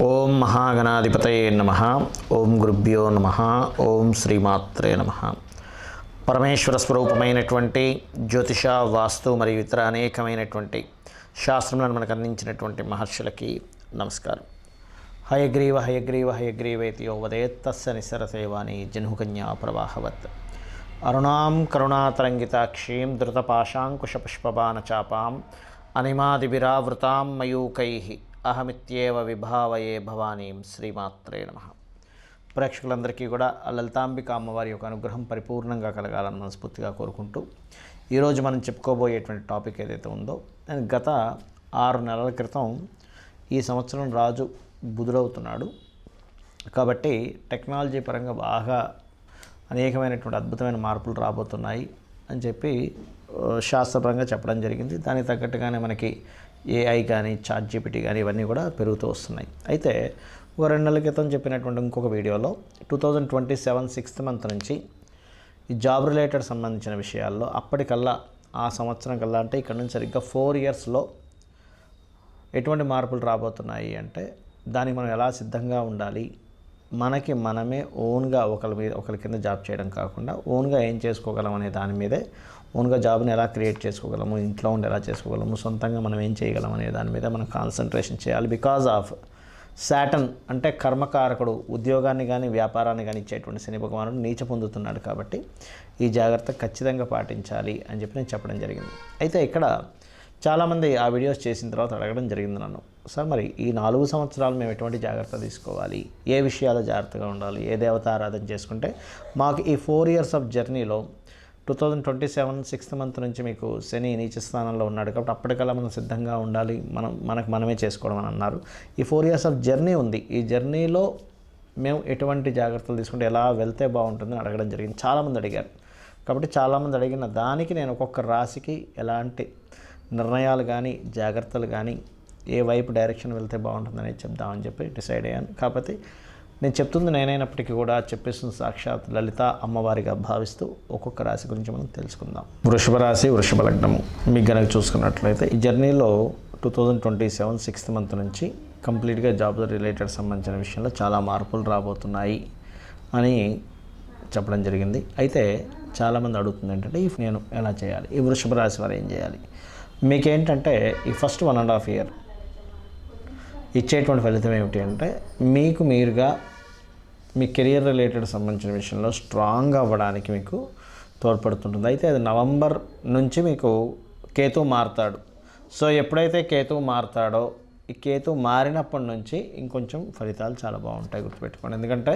ఓం మహాగణాధిపతయే నమః. ఓం గురుభ్యో నమః. ఓం శ్రీమాత్రే నమః. పరమేశ్వర స్వరూపమైనటువంటి జ్యోతిష, వాస్తు మరియు ఇతర అనేకమైనటువంటి శాస్త్రములను మనకు అందించినటువంటి మహర్షులకి నమస్కారం. హయగ్రీవ హయగ్రీవ హయగ్రీవేతి యో వదేత్ తస్య నిస్సరసేవాని జహ్నుకన్యా ప్రవాహవత్. అరుణాం కరుణాతరంగితాక్షీం ధృతపాశాంకుశపుష్పబాణచాపాం అనిమాదివిరావృతాం మయూకైః అహమిత్యేవ విభావయే భవానీం. శ్రీమాత్రే నమః. ప్రేక్షకులందరికీ కూడా లలితాంబిక అమ్మవారి యొక్క అనుగ్రహం పరిపూర్ణంగా కలగాలని మనస్ఫూర్తిగా కోరుకుంటూ ఈరోజు మనం చెప్పుకోబోయేటువంటి టాపిక్ ఏదైతే ఉందో, నేను గత 6 నెలల క్రితం ఈ సంవత్సరం రాజు బుధుడవుతున్నాడు కాబట్టి టెక్నాలజీ పరంగా బాగా అనేకమైనటువంటి అద్భుతమైన మార్పులు రాబోతున్నాయి అని చెప్పి శాస్త్రపరంగా చెప్పడం జరిగింది. దానికి తగ్గట్టుగానే మనకి ఏఐ కానీ చాట్‌జీపీటీ కానీ ఇవన్నీ కూడా పెరుగుతూ వస్తున్నాయి. అయితే ఒక 2 నెలల క్రితం చెప్పినటువంటి ఇంకొక వీడియోలో 2027 6th మంత్ నుంచి ఈ జాబ్ రిలేటెడ్ సంబంధించిన విషయాల్లో అప్పటికల్లా ఆ సంవత్సరం కల్లా అంటే ఇక్కడ నుంచి సరిగ్గా 4 ఇయర్స్లో ఎటువంటి మార్పులు రాబోతున్నాయి అంటే దానికి మనం ఎలా సిద్ధంగా ఉండాలి, మనకి మనమే ఓన్గా ఒకరి కింద జాబ్ చేయడం కాకుండా ఓన్గా ఏం చేసుకోగలం అనే దాని మీదే, ఓన్గా జాబ్ని ఎలా క్రియేట్ చేసుకోగలము, ఇంట్లో ఉండి ఎలా చేసుకోగలము, సొంతంగా మనం ఏం చేయగలం అనే దాని మీద మనం కాన్సన్ట్రేషన్ చేయాలి. బికాజ్ ఆఫ్ శాటర్న్ అంటే కర్మకారకుడు ఉద్యోగాన్ని కానీ వ్యాపారాన్ని కానీ ఇచ్చేటువంటి శని భగవానుడు నీచ పొందుతున్నాడు కాబట్టి ఈ జాగ్రత్త ఖచ్చితంగా పాటించాలి అని చెప్పి నేను చెప్పడం జరిగింది. అయితే ఇక్కడ చాలామంది ఆ వీడియోస్ చేసిన తర్వాత అడగడం జరిగింది నన్ను, సార్ మరి ఈ 4 సంవత్సరాలు మేము ఎటువంటి జాగ్రత్త తీసుకోవాలి, ఏ విషయాల్లో జాగ్రత్తగా ఉండాలి, ఏ దేవత ఆరాధన చేసుకుంటే మాకు ఈ 4 ఇయర్స్ ఆఫ్ జర్నీలో 2027 6th మంత్ నుంచి మీకు శని నీచ స్థానంలో ఉన్నాడు కాబట్టి అప్పటికల్లా మనం సిద్ధంగా ఉండాలి, మనకు మనమే చేసుకోవడం అని అన్నారు. ఈ 4 ఇయర్స్ ఆఫ్ జర్నీ ఉంది, ఈ జర్నీలో మేము ఎటువంటి జాగ్రత్తలు తీసుకుంటే ఎలా వెళ్తే బాగుంటుందని అడగడం జరిగింది. చాలామంది అడిగారు కాబట్టి చాలామంది అడిగిన దానికి నేను ఒక్కొక్క రాశికి ఎలాంటి నిర్ణయాలు కానీ జాగ్రత్తలు కానీ ఏ వైపు డైరెక్షన్ వెళ్తే బాగుంటుందని చెప్దామని చెప్పి డిసైడ్ అయ్యాను. కాకపోతే నేను చెప్తుంది నేనైనప్పటికీ కూడా చెప్పేస్తుంది సాక్షాత్ లలిత అమ్మవారిగా భావిస్తూ ఒక్కొక్క రాశి గురించి మనం తెలుసుకుందాం. వృషభ రాశి, వృషభ లగ్నము మీకు కనుక చూసుకున్నట్లయితే ఈ జర్నీలో 2027 6th మంత్ నుంచి కంప్లీట్గా జాబ్ రిలేటెడ్ సంబంధించిన విషయంలో చాలా మార్పులు రాబోతున్నాయి అని చెప్పడం జరిగింది. అయితే చాలామంది అడుగుతుంది ఏంటంటే నేను ఎలా చేయాలి, ఈ వృషభ రాశి వారు ఏం చేయాలి. మీకేంటంటే ఈ ఫస్ట్ 1.5 year ఇచ్చేటువంటి ఫలితం ఏమిటి అంటే మీకు మీరుగా మీ కెరియర్ రిలేటెడ్ సంబంధించిన విషయంలో స్ట్రాంగ్ అవ్వడానికి మీకు తోడ్పడుతుంటుంది. అయితే అది నవంబర్ నుంచి మీకు కేతు మారుతాడు. సో ఎప్పుడైతే కేతు మారుతాడో ఈ కేతు మారినప్పటి నుంచి ఇంకొంచెం ఫలితాలు చాలా బాగుంటాయి, గుర్తుపెట్టుకోండి. ఎందుకంటే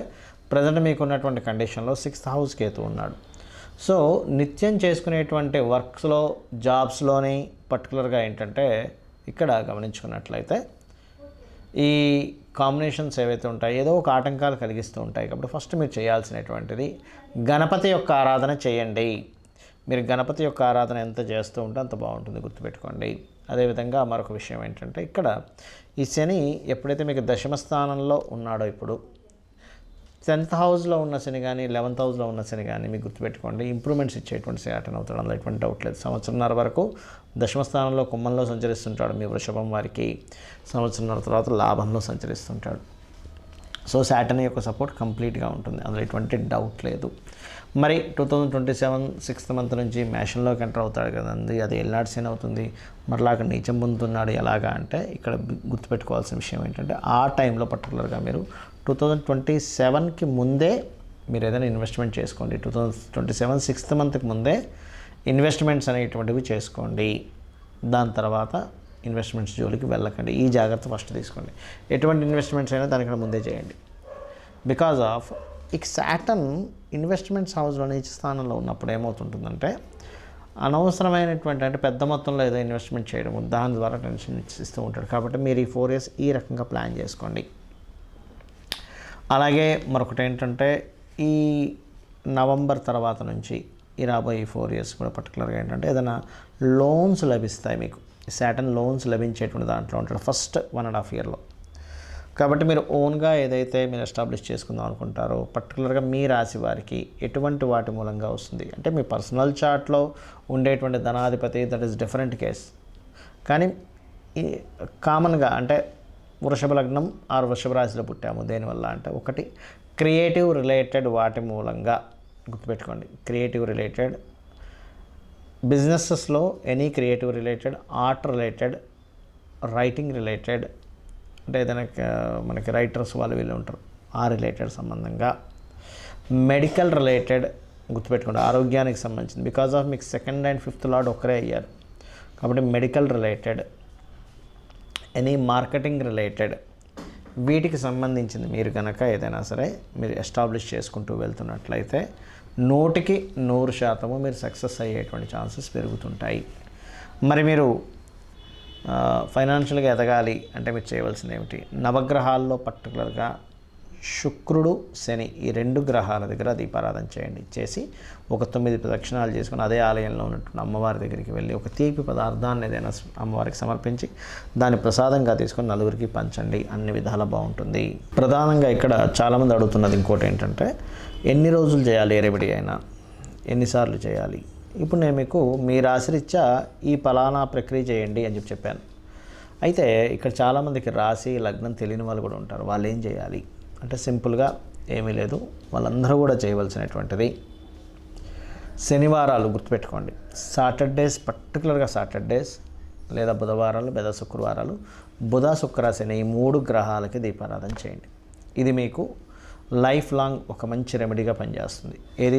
ప్రజెంట్ మీకు ఉన్నటువంటి కండిషన్లో 6th house కేతు ఉన్నాడు. సో నిత్యం చేసుకునేటువంటి వర్క్స్లో జాబ్స్లోని పర్టికులర్గా ఏంటంటే ఇక్కడ గమనించుకున్నట్లయితే ఈ కాంబినేషన్స్ ఏవైతే ఉంటాయో ఏదో ఒక ఆటంకాలు కలిగిస్తూ ఉంటాయి. కాబట్టి ఫస్ట్ మీరు చేయాల్సినటువంటిది గణపతి యొక్క ఆరాధన చేయండి. మీరు గణపతి యొక్క ఆరాధన ఎంత చేస్తూ ఉంటే అంత బాగుంటుంది, గుర్తుపెట్టుకోండి. అదేవిధంగా మరొక విషయం ఏంటంటే ఇక్కడ ఈ శని ఎప్పుడైతే మీకు 10వ స్థానంలో ఉన్నాడో ఇప్పుడు 10th హౌస్లో ఉన్న శని కానీ 11th హౌస్లో ఉన్న శని కానీ మీకు గుర్తుపెట్టుకోండి ఇంప్రూవ్మెంట్స్ ఇచ్చేటువంటి శాటర్న్ అవుతాడు, అందులో ఎటువంటి డౌట్ లేదు. సంవత్సరంన్నర వరకు 10వ స్థానంలో కుంభంలో సంచరిస్తుంటాడు మీ వృషభం వారికి, సంవత్సరంన్నర తర్వాత లాభంలో సంచరిస్తుంటాడు. సో శాటర్న్ యొక్క సపోర్ట్ కంప్లీట్గా ఉంటుంది, అందులో ఎటువంటి డౌట్ లేదు. మరి 2027 6th మంత్ నుంచి మేషంలోకి ఎంటర్ అవుతాడు కదండి, అది ఎల్నాడు శని అవుతుంది, మరలా అక్కడ నీచం పొందుతున్నాడు. ఎలాగా అంటే ఇక్కడ గుర్తుపెట్టుకోవాల్సిన విషయం ఏంటంటే ఆ టైంలో పర్టికులర్గా మీరు 2027కి ముందే మీరు ఏదైనా ఇన్వెస్ట్మెంట్ చేసుకోండి. 2027 6th మంత్కి ముందే ఇన్వెస్ట్మెంట్స్ అనేటువంటివి చేసుకోండి. దాని తర్వాత ఇన్వెస్ట్మెంట్స్ జోలికి వెళ్ళకండి. ఈ జాగ్రత్త ఫస్ట్ తీసుకోండి. ఎటువంటి ఇన్వెస్ట్మెంట్స్ అయినా దానికన్నా ముందే చేయండి. బికాజ్ ఆఫ్ ఇక శాటర్న్ ఇన్వెస్ట్మెంట్స్ హౌస్లో నీచ స్థానంలో ఉన్నప్పుడు ఏమవుతుంటుందంటే అనవసరమైనటువంటి అంటే పెద్ద మొత్తంలో ఏదో ఇన్వెస్ట్మెంట్ చేయడం, దాని ద్వారా టెన్షన్ ఇస్తూ ఉంటాడు. కాబట్టి మీరు ఈ 4 years ఈ రకంగా ప్లాన్ చేసుకోండి. అలాగే మరొకటి ఏంటంటే ఈ నవంబర్ తర్వాత నుంచి ఈ రాబోయే 4 years కూడా పర్టికులర్గా ఏంటంటే ఏదైనా లోన్స్ లభిస్తాయి మీకు. శాటర్న్ లోన్స్ లభించేటువంటి దాంట్లో ఉంటాడు ఫస్ట్ 1.5 yearలో. కాబట్టి మీరు ఓన్గా ఏదైతే మీరు ఎస్టాబ్లిష్ చేసుకుందాం అనుకుంటారో పర్టికులర్గా మీ రాశి వారికి ఎటువంటి వాటి మూలంగా వస్తుంది అంటే మీ పర్సనల్ చార్ట్లో ఉండేటువంటి ధనాధిపతి దట్ ఈస్ డిఫరెంట్ కేస్. కానీ కామన్గా అంటే వృషభ లగ్నం ఆరు వృషభ రాశిలో పుట్టాము దేనివల్ల అంటే ఒకటి క్రియేటివ్ రిలేటెడ్ వాటి మూలంగా గుర్తుపెట్టుకోండి. క్రియేటివ్ రిలేటెడ్ బిజినెసెస్లో any creative related, art related, writing related, అంటే ఏదైనా మనకి రైటర్స్ వాళ్ళు వీళ్ళు ఉంటారు ఆ రిలేటెడ్ సంబంధంగా, మెడికల్ రిలేటెడ్ గుర్తుపెట్టుకోండి ఆరోగ్యానికి సంబంధించింది. బికాజ్ ఆఫ్ మీకు 2nd and 5th లార్డ్ ఒకరే అయ్యారు కాబట్టి medical related, any marketing related వీటికి సంబంధించింది మీరు కనుక ఏదైనా సరే మీరు ఎస్టాబ్లిష్ చేసుకుంటూ వెళ్తున్నట్లయితే 100% మీరు సక్సెస్ అయ్యేటువంటి ఛాన్సెస్ పెరుగుతుంటాయి. మరి మీరు ఫైనాన్షియల్గా ఎదగాలి అంటే మీరు చేయవలసింది ఏమిటి? నవగ్రహాల్లో పర్టికులర్గా శుక్రుడు, శని ఈ 2 గ్రహాల దగ్గర దీపారాధన చేయండి. చేసి ఒక 9 ప్రదక్షిణాలు చేసుకుని అదే ఆలయంలో ఉన్నటువంటి అమ్మవారి దగ్గరికి వెళ్ళి ఒక తీపి పదార్థాన్ని ఏదైనా అమ్మవారికి సమర్పించి దాన్ని ప్రసాదంగా తీసుకొని నలుగురికి పంచండి. అన్ని విధాలా బాగుంటుంది. ప్రధానంగా ఇక్కడ చాలామంది అడుగుతున్నది ఇంకోటి ఏంటంటే ఎన్ని రోజులు చేయాలి ఏ రెమెడీ అయినా, ఎన్నిసార్లు చేయాలి? ఇప్పుడు నేను మీకు మీ రాశిరీత్యా ఈ ఫలానా ప్రక్రియ చేయండి అని చెప్పాను. అయితే ఇక్కడ చాలామందికి రాశి లగ్నం తెలియని వాళ్ళు కూడా ఉంటారు. వాళ్ళు ఏం చేయాలి అంటే సింపుల్గా ఏమీ లేదు. వాళ్ళందరూ కూడా చేయవలసినటువంటిది శనివారాలు గుర్తుపెట్టుకోండి. సాటర్డేస్ పర్టికులర్గా సాటర్డేస్ లేదా బుధవారాలు లేదా శుక్రవారాలు, బుధ శుక్ర శని ఈ 3 గ్రహాలకి దీపారాధన చేయండి. ఇది మీకు లైఫ్ లాంగ్ ఒక మంచి రెమెడీగా పనిచేస్తుంది. ఏది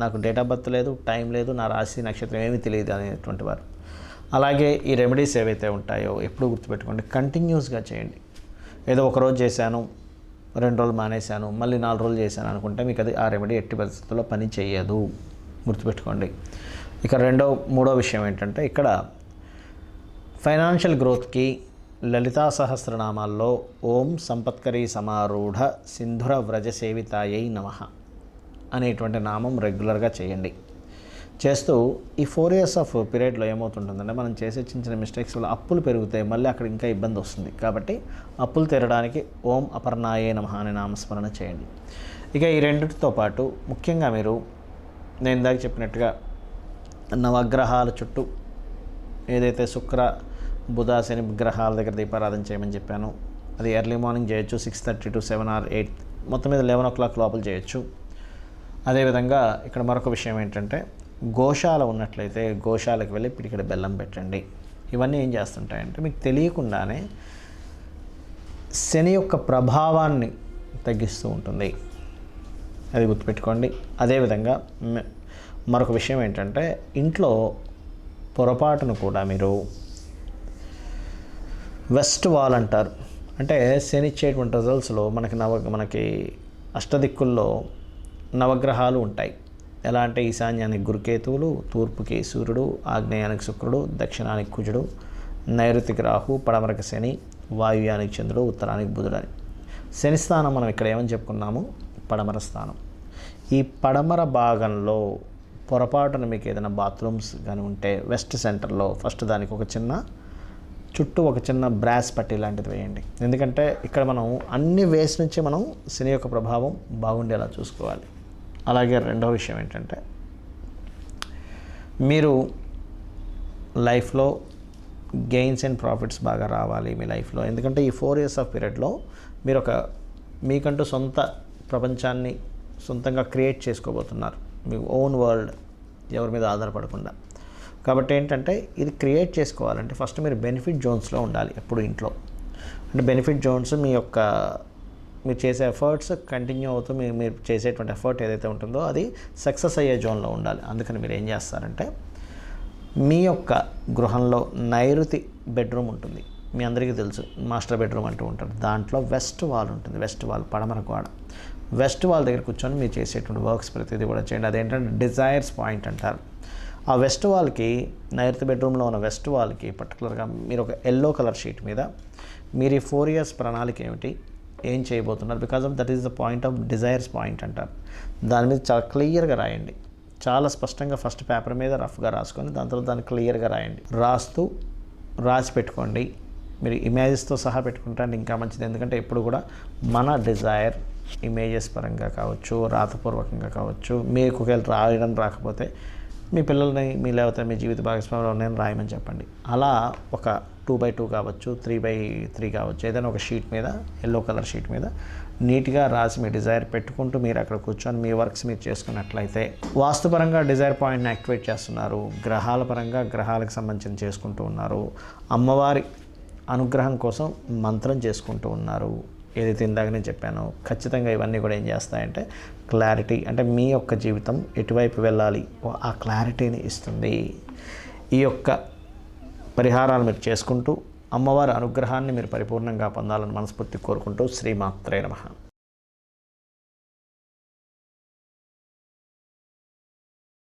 నాకు డేట్ ఆఫ్ బర్త్ లేదు, టైం లేదు, నా రాశి నక్షత్రం ఏమీ తెలియదు అనేటువంటి వారు. అలాగే ఈ రెమెడీస్ ఏవైతే ఉంటాయో ఎప్పుడు గుర్తుపెట్టుకోండి కంటిన్యూస్గా చేయండి. ఏదో ఒకరోజు చేశాను, 2 రోజులు మానేశాను, మళ్ళీ 4 రోజులు చేశాను అనుకుంటే మీకు అది ఆ రెమెడీ ఎట్టి పరిస్థితుల్లో పని చేయదు. గుర్తుపెట్టుకోండి. ఇక మూడో విషయం ఏంటంటే ఇక్కడ ఫైనాన్షియల్ గ్రోత్కి లలితా సహస్రనామాల్లో ఓం సంపత్కరీ సమారూఢ సింధుర వ్రజ సేవితాయై నమః అనేటువంటి నామం రెగ్యులర్గా చేయండి. చేస్తూ ఈ 4 years ఆఫ్ పీరియడ్లో ఏమవుతుంటుందంటే మనం చేసే చిన్న మిస్టేక్స్ వల్ల అప్పులు పెరుగుతాయి, మళ్ళీ అక్కడ ఇంకా ఇబ్బంది వస్తుంది. కాబట్టి అప్పులు తీరడానికి ఓం అపర్ణాయే నమః అనే నామస్మరణ చేయండి. ఇక ఈ రెండిటితో పాటు ముఖ్యంగా మీరు నేను ఇందాక చెప్పినట్టుగా నవగ్రహాల చుట్టూ ఏదైతే శుక్ర బుధ శని గ్రహాల దగ్గర దీపారాధన చేయమని చెప్పాను అది ఎర్లీ మార్నింగ్ చేయొచ్చు, 6:30 to 7 or 8, మొత్తం మీద 11 o'clock లోపల చేయొచ్చు. అదేవిధంగా ఇక్కడ మరొక విషయం ఏంటంటే గోశాల ఉన్నట్లయితే గోశాలకు వెళ్ళి పిడికెడు బెల్లం పెట్టండి. ఇవన్నీ ఏం చేస్తుంటాయంటే మీకు తెలియకుండానే శని యొక్క ప్రభావాన్ని తగ్గిస్తూ ఉంటుంది. అది గుర్తుపెట్టుకోండి. అదేవిధంగా మరొక విషయం ఏంటంటే ఇంట్లో పొరపాటును కూడా మీరు వెస్ట్ వాల్ అంటారు. అంటే శని ఇచ్చేటువంటి రిజల్ట్స్లో మనకి అష్టదిక్కుల్లో నవగ్రహాలు ఉంటాయి. ఎలా అంటే ఈశాన్యానికి గురుకేతువులు, తూర్పుకి సూర్యుడు, ఆగ్నేయానికి శుక్రుడు, దక్షిణానికి కుజుడు, నైరుతికి రాహు, పడమరకి శని, వాయువ్యానికి చంద్రుడు, ఉత్తరానికి బుధుడు అని. శని స్థానం మనం ఇక్కడ ఏమని చెప్పుకున్నాము? పడమర స్థానం. ఈ పడమర భాగంలో పొరపాటున మీకు ఏదైనా బాత్రూమ్స్ కానీ ఉంటే వెస్ట్ సెంటర్లో ఫస్ట్ దానికి చుట్టూ ఒక చిన్న బ్రాస్ పట్టీ లాంటిది వేయండి. ఎందుకంటే ఇక్కడ మనం అన్ని వేస్ నుంచి మనం శని యొక్క ప్రభావం బాగుండేలా చూసుకోవాలి. అలాగే రెండవ విషయం ఏంటంటే మీరు లైఫ్లో గెయిన్స్ అండ్ ప్రాఫిట్స్ బాగా రావాలి మీ లైఫ్లో. ఎందుకంటే ఈ 4 years ఆఫ్ పీరియడ్లో మీరు మీకంటూ సొంత ప్రపంచాన్ని సొంతంగా క్రియేట్ చేసుకోబోతున్నారు. మీ ఓన్ వరల్డ్, ఎవరి మీద ఆధారపడకుండా. కాబట్టి ఏంటంటే ఇది క్రియేట్ చేసుకోవాలంటే ఫస్ట్ మీరు బెనిఫిట్ జోన్స్లో ఉండాలి ఎప్పుడు ఇంట్లో. అంటే బెనిఫిట్ జోన్స్ మీరు చేసే ఎఫర్ట్స్ కంటిన్యూ అవుతూ మీరు చేసేటువంటి ఎఫర్ట్ ఏదైతే ఉంటుందో అది సక్సెస్ అయ్యే జోన్లో ఉండాలి. అందుకని మీరు ఏం చేస్తారంటే మీ యొక్క గృహంలో నైరుతి బెడ్రూమ్ ఉంటుంది. మీ అందరికీ తెలుసు మాస్టర్ బెడ్రూమ్ అంటూ ఉంటారు. దాంట్లో వెస్ట్ వాల్ ఉంటుంది. వెస్ట్ వాల్ పడమర గోడ. వెస్ట్ వాల్ దగ్గర కూర్చొని మీరు చేసేటువంటి వర్క్స్ ప్రతిదీ కూడా చేయండి. అదేంటంటే డిజైర్స్ పాయింట్ అంటారు. ఆ వెస్ట్ వాల్కి నైరుతి బెడ్రూమ్లో ఉన్న వెస్ట్ వాల్కి పర్టికులర్గా మీరు ఒక ఎల్లో కలర్ షీట్ మీద మీరు ఈ 4 years ప్రణాళిక ఏమిటి, ఏం చేయబోతున్నారు, because of that is the point of desires point అంటారు. దాని మీద చాలా క్లియర్గా రాయండి. చాలా స్పష్టంగా ఫస్ట్ పేపర్ మీద రఫ్గా రాసుకొని దాని తర్వాత దాన్ని క్లియర్గా రాయండి. రాసి పెట్టుకోండి. మీరు ఇమేజెస్తో సహా పెట్టుకుంటే ఇంకా మంచిది. ఎందుకంటే ఎప్పుడు కూడా మన డిజైర్ ఇమేజెస్ పరంగా కావచ్చు, రాతపూర్వకంగా కావచ్చు, మీకు ఒకవేళ రాయడం రాకపోతే మీ పిల్లల్ని మీ లేకపోతే మీ జీవిత భాగస్వామిలో నేను రాయమని చెప్పండి. అలా ఒక 2x2 కావచ్చు, 3x3 కావచ్చు, ఏదైనా ఒక షీట్ మీద, ఎల్లో కలర్ షీట్ మీద నీట్గా రాసి మీ డిజైర్ పెట్టుకుంటూ మీరు అక్కడ కూర్చొని మీ వర్క్స్ మీరు చేసుకున్నట్లయితే వాస్తుపరంగా డిజైర్ పాయింట్ని యాక్టివేట్ చేస్తున్నారు, గ్రహాల పరంగా గ్రహాలకు సంబంధించి చేసుకుంటూ ఉన్నారు, అమ్మవారి అనుగ్రహం కోసం మంత్రం చేసుకుంటూ ఉన్నారు. ఏదైతే ఇందాక నేను చెప్పానో ఖచ్చితంగా ఇవన్నీ కూడా ఏం చేస్తాయంటే క్లారిటీ, అంటే మీ యొక్క జీవితం ఎటువైపు వెళ్ళాలి ఆ క్లారిటీని ఇస్తుంది. ఈ యొక్క పరిహారాలు మీరు చేసుకుంటూ అమ్మవారి అనుగ్రహాన్ని మీరు పరిపూర్ణంగా పొందాలని మనస్ఫూర్తి కోరుకుంటూ శ్రీమాత్రే నమః.